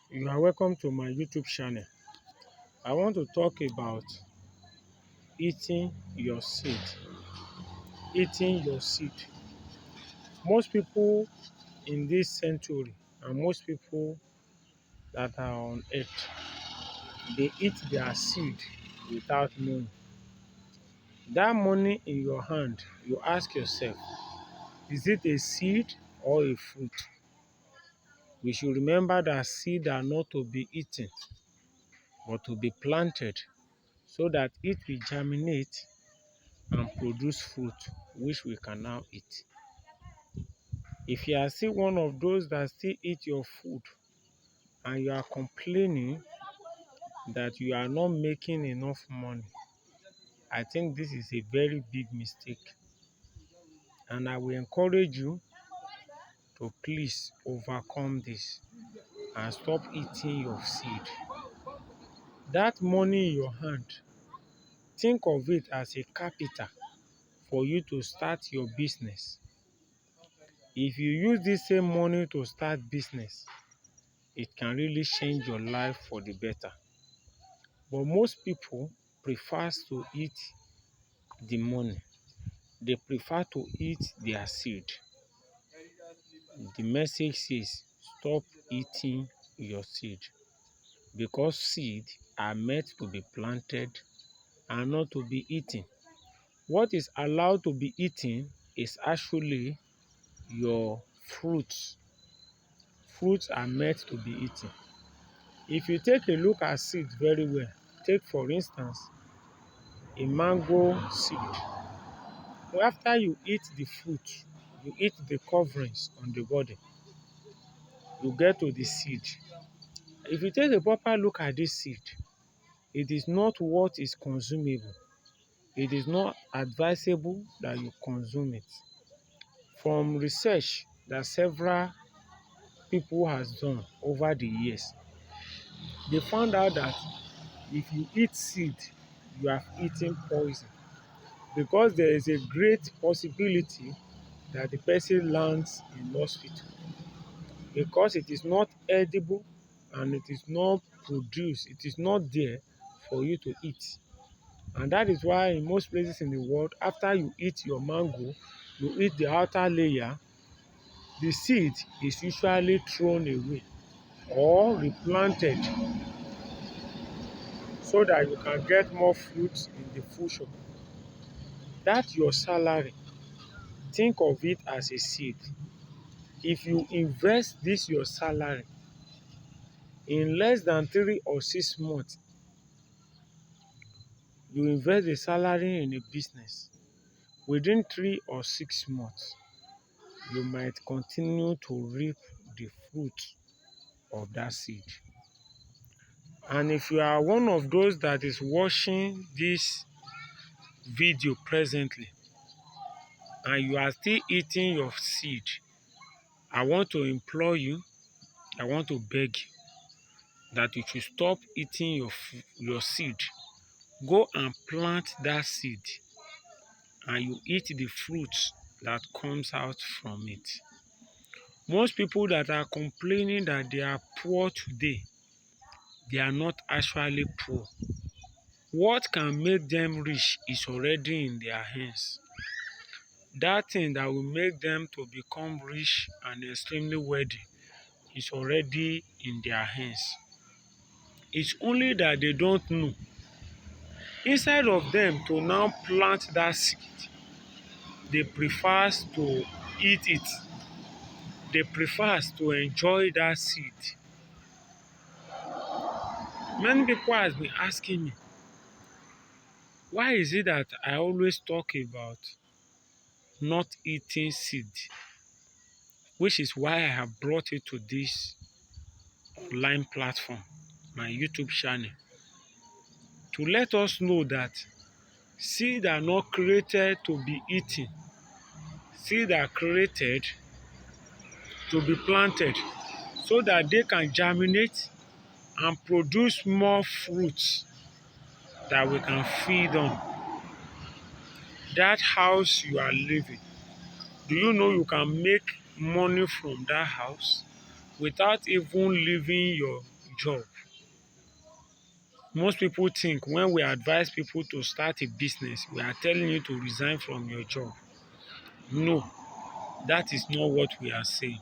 You are welcome to my YouTube channel. I want to talk about eating your seed. Eating your seed. Most people in this century and most people that are on earth, they eat their seed without knowing. That money in your hand, you ask yourself, is it a seed or a fruit? We should remember that seeds are not to be eaten, but to be planted so that it will germinate and produce fruit which we can now eat. If you are still one of those that still eat your food and you are complaining that you are not making enough money, I think this is a very big mistake. And I will encourage you to please overcome this and stop eating your seed. That money in your hand, think of it as a capital for you to start your business. If you use this same money to start business, it can really change your life for the better. But most people prefer to eat the money. They prefer to eat their seed. The message says stop eating your seed because seeds are meant to be planted and not to be eaten. What is allowed to be eaten is actually your fruits. Fruits are meant to be eaten. If you take a look at seeds very well, take for instance a mango seed. After you eat the fruit, you eat the coverings on the body, you get to the seed. If you take a proper look at this seed, it is not what is consumable. It is not advisable that you consume it. From research that several people has done over the years, they found out that if you eat seed, you have eaten poison because there is a great possibility that the person lands in hospital because it is not edible and it is not produced, it is not there for you to eat. And that is why in most places in the world, after you eat your mango, you eat the outer layer, the seed is usually thrown away or replanted so that you can get more fruits in the future. That's your salary. Think of it as a seed. If you invest this your salary in less than 3 or 6 months, you invest the salary in a business. Within 3 or 6 months, you might continue to reap the fruit of that seed. And if you are one of those that is watching this video presently and you are still eating your seed, I want to implore you, I want to beg you that you should stop eating your seed. Go and plant that seed and you eat the fruits that comes out from it. Most people that are complaining that they are poor today, they are not actually poor. What can make them rich is already in their hands. That thing that will make them to become rich and extremely wealthy is already in their hands. It's only that they don't know. Instead of them to now plant that seed, they prefer to eat it. They prefer to enjoy that seed. Many people have been asking me, why is it that I always talk about not eating seed? Which is why I have brought it to this online platform, my YouTube channel, to let us know that seeds are not created to be eaten. Seeds are created to be planted so that they can germinate and produce more fruits that we can feed on. That house you are living, do you know you can make money from that house without even leaving your job. Most people think when we advise people to start a business, we are telling you to resign from your job. No, that is not what we are saying.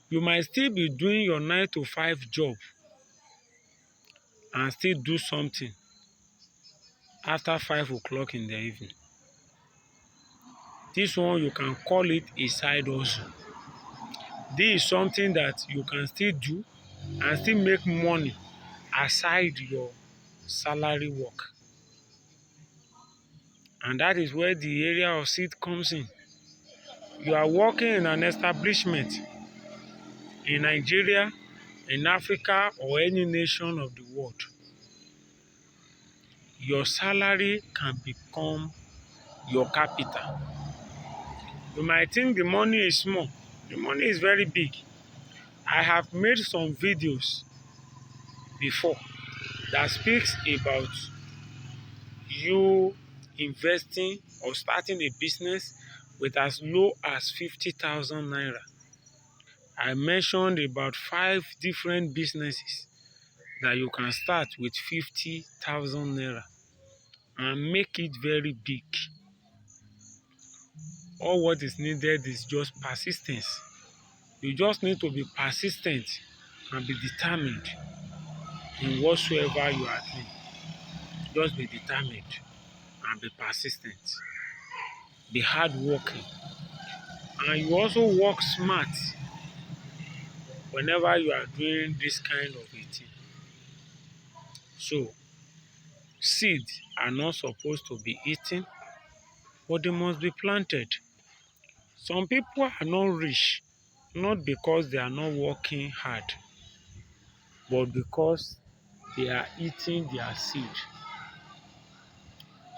You might still be doing your 9 to 5 job and still do something after 5 o'clock in the evening. This one you can call it a side hustle. This is something that you can still do and still make money aside your salary work. And that is where the area of seed comes in. You are working in an establishment in Nigeria, in Africa, or any nation of the world. Your salary can become your capital. You might think the money is small. The money is very big. I have made some videos before that speaks about you investing or starting a business with as low as 50,000 naira. I mentioned about 5 different businesses that you can start with 50,000 naira and make it very big. All what is needed is just persistence. You just need to be persistent and be determined in whatsoever you are doing. Just be determined and be persistent. Be hardworking. And you also work smart whenever you are doing this kind of a thing. So, seeds are not supposed to be eaten, but they must be planted. Some people are not rich, not because they are not working hard, but because they are eating their seed.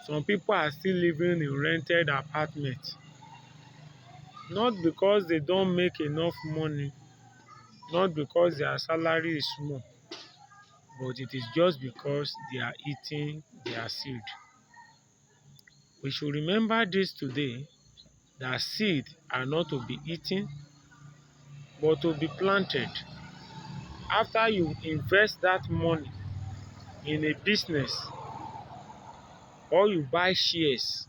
Some people are still living in rented apartments, not because they don't make enough money, not because their salary is small, but it is just because they are eating their seed. We should remember this today, that seed are not to be eaten, but to be planted. After you invest that money in a business, or you buy shares,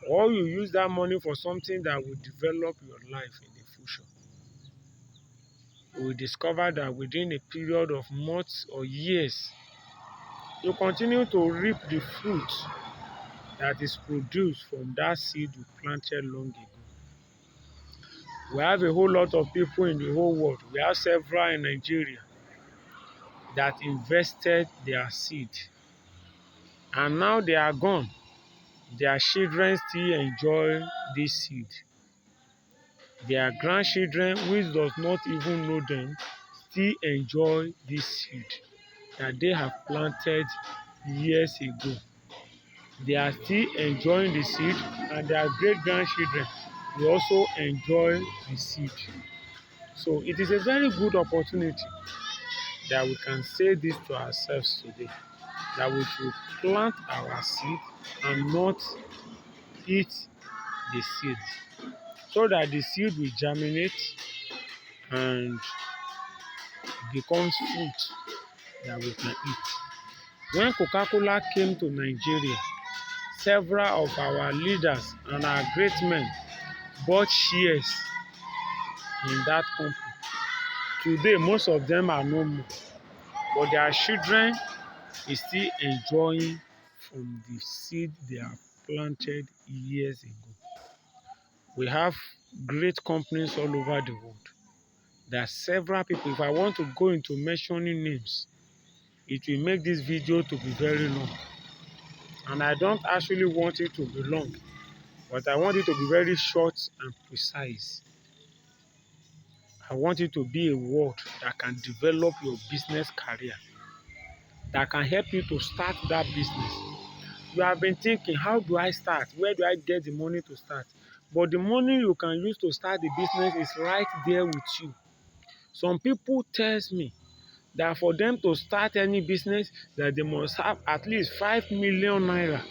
or you use that money for something that will develop your life in the future, you will discover that within a period of months or years, you continue to reap the fruit that is produced from that seed you planted long ago. We have a whole lot of people in the whole world. We have several in Nigeria that invested their seed, and now they are gone. Their children still enjoy this seed. Their grandchildren, which does not even know them, still enjoy this seed that they have planted years ago. They are still enjoying the seed, and their great grandchildren will also enjoy the seed. So it is a very good opportunity that we can say this to ourselves today, that we should plant our seed and not eat the seed, so that the seed will germinate and becomes fruit that we can eat. When Coca-Cola came to Nigeria, several of our leaders and our great men bought shares in that company. Today, most of them are no more, but their children is still enjoying from the seed they have planted years ago. We have great companies all over the world. There are several people. If I want to go into mentioning names, it will make this video to be very long. And I don't actually want it to be long, but I want it to be very short and precise. I want it to be a word that can develop your business career, that can help you to start that business. You have been thinking, how do I start? Where do I get the money to start? But the money you can use to start the business is right there with you. Some people tell me that for them to start any business, that they must have at least 5 million naira.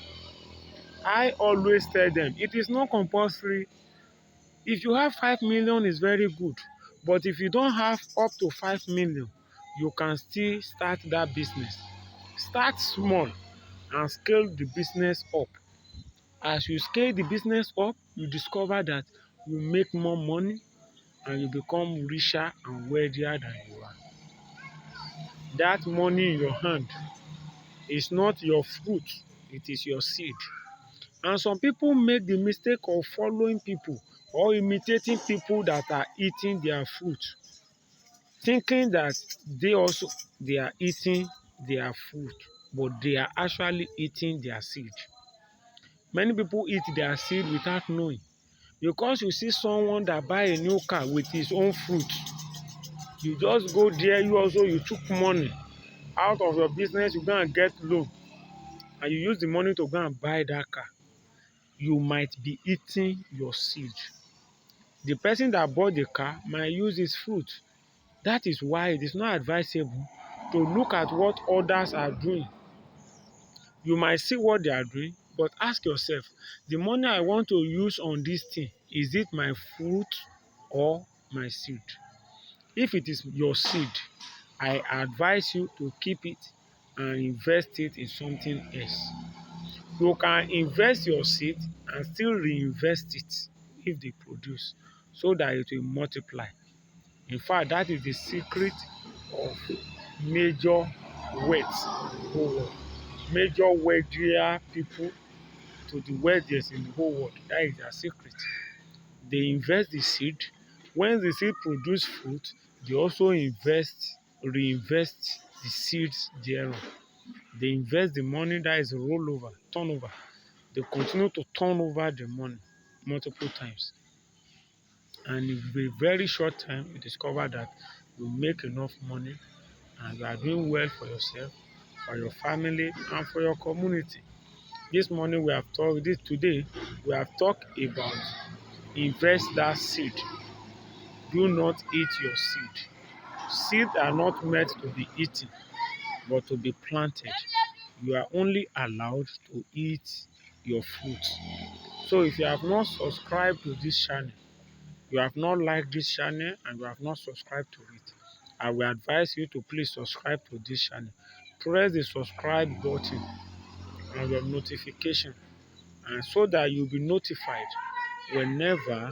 I always tell them, it is not compulsory. If you have 5 million, it's very good. But if you don't have up to 5 million, you can still start that business. Start small and scale the business up. As you scale the business up, you discover that you make more money and you become richer and wealthier than you are. That money in your hand is not your fruit, it is your seed. And some people make the mistake of following people or imitating people that are eating their fruit, thinking that they are eating their fruit, but they are actually eating their seed. Many people eat their seed without knowing. Because you see someone that buy a new car with his own fruit, you just go there, you also you took money out of your business, you go and get loan, and you use the money to go and buy that car. You might be eating your seed. The person that bought the car might use his fruit. That is why it is not advisable to look at what others are doing. You might see what they are doing, but ask yourself, the money I want to use on this thing, is it my fruit or my seed? If it is your seed, I advise you to keep it and invest it in something else. You can invest your seed and still reinvest it if they produce, so that it will multiply. In fact, that is the secret of major wealth whole world. Major wealthier people to the wealthiest in the whole world. That is their secret. They invest the seed. When the seed produce fruit, they also reinvest the seeds thereon. They invest the money, that is rollover, turnover. They continue to turn over the money multiple times. And in a very short time, you discover that you make enough money and you are doing well for yourself, for your family, and for your community. This morning we have talked, this today, we have talked about invest that seed. Do not eat your seed. Seeds are not meant to be eaten, but to be planted. You are only allowed to eat your fruit. So if you have not subscribed to this channel, you have not liked this channel, and you have not subscribed to it, I will advise you to please subscribe to this channel. Press the subscribe button and your notification, and so that you'll be notified whenever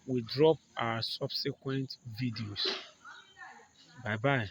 we drop our subsequent videos. Bye bye.